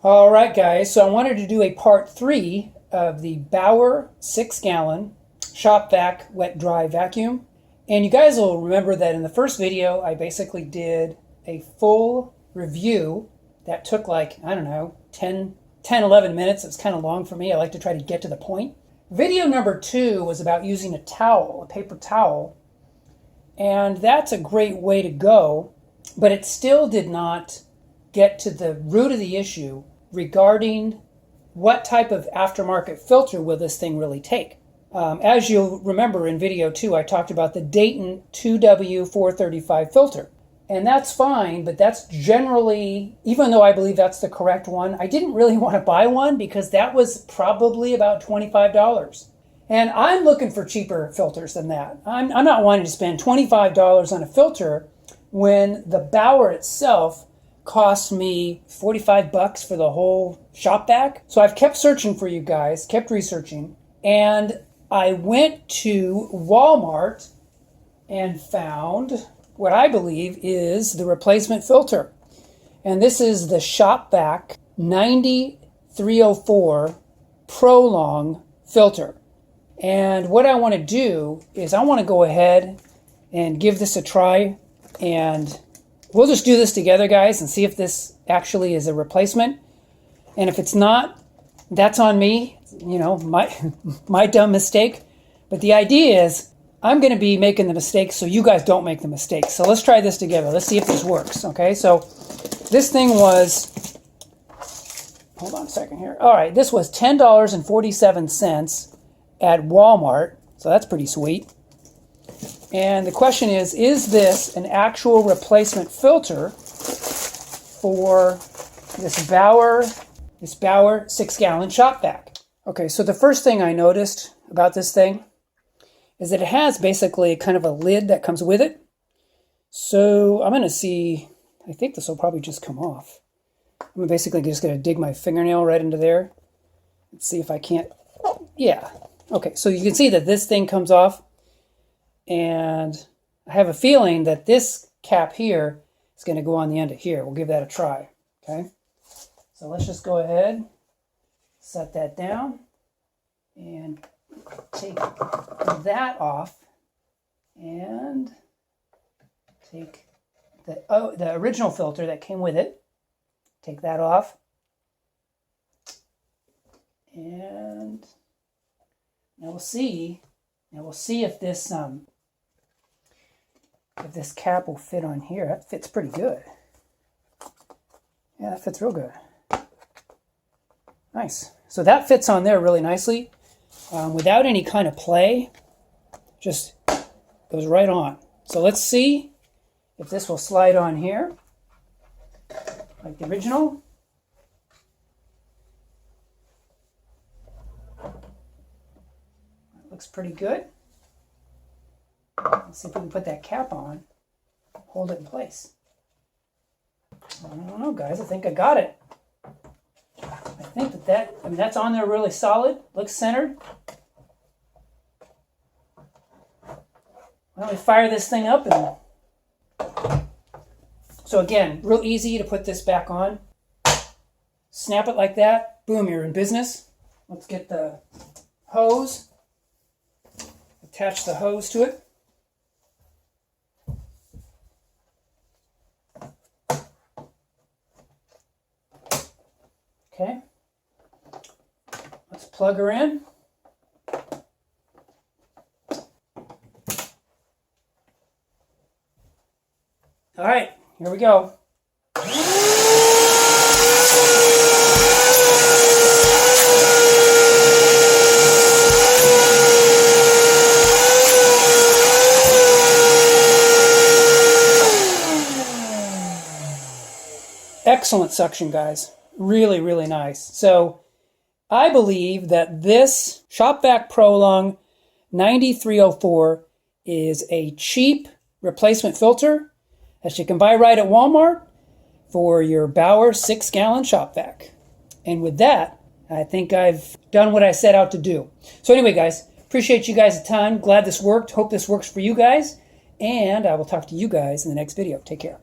All right, guys, so I wanted to do a part 3 of the Bauer 6-gallon shop vac wet dry vacuum. And you guys will remember that in the first video, I basically did a full review that took like, I don't know, 11 minutes. It was kind of long for me. I like to try to get to the point. Video number 2 was about using a towel, a paper towel. And that's a great way to go, but it still did not get to the root of the issue regarding what type of aftermarket filter will this thing really take. As you'll remember in video 2, I talked about the Dayton 2W435 filter. And that's fine, but that's generally, even though I believe that's the correct one, I didn't really want to buy one because that was probably about $25. And I'm looking for cheaper filters than that. I'm not wanting to spend $25 on a filter when the Bauer itself cost me 45 bucks for the whole shop vac. So I've kept searching for you guys, kept researching, and I went to Walmart and found what I believe is the replacement filter. And this is the shop vac 9304 Prolong filter. And what I want to do is I want to go ahead and give this a try, and we'll just do this together, guys, and see if this actually is a replacement. And if it's not, that's on me, you know, my dumb mistake. But the idea is I'm going to be making the mistakes so you guys don't make the mistakes. So let's try this together. Let's see if this works, okay? So this thing was, hold on a second here. All right, this was $10.47 at Walmart, so that's pretty sweet. And the question is this an actual replacement filter for this Bauer 6-gallon shop vac? Okay, so the first thing I noticed about this thing is that it has basically kind of a lid that comes with it. So I'm going to see, I think this will probably just come off. I'm basically just going to dig my fingernail right into there. Let's see if I can't, yeah. Okay, so you can see that this thing comes off. And I have a feeling that this cap here is going to go on the end of here. We'll give that a try, okay? So let's just go ahead, set that down, and take that off, and take the original filter that came with it. Take that off, and now we'll see. Now we'll see if this cap will fit on here. That fits pretty good. Yeah, that fits real good. Nice. So that fits on there really nicely. Without any kind of play, just goes right on. So let's see if this will slide on here like the original. That looks pretty good. Let's see if we can put that cap on, hold it in place. I don't know, guys. I think I got it. I think that's on there really solid. Looks centered. Why don't we fire this thing up? So again, real easy to put this back on. Snap it like that. Boom, you're in business. Let's get the hose. Attach the hose to it. Okay, let's plug her in. All right, here we go. Excellent suction, guys. Really, really nice. So I believe that this shop vac Prolong 9304 is a cheap replacement filter that you can buy right at Walmart for your Bauer 6-gallon shop vac. And with that, I think I've done what I set out to do. So anyway, guys, appreciate you guys' time. Glad this worked. Hope this works for you guys. And I will talk to you guys in the next video. Take care.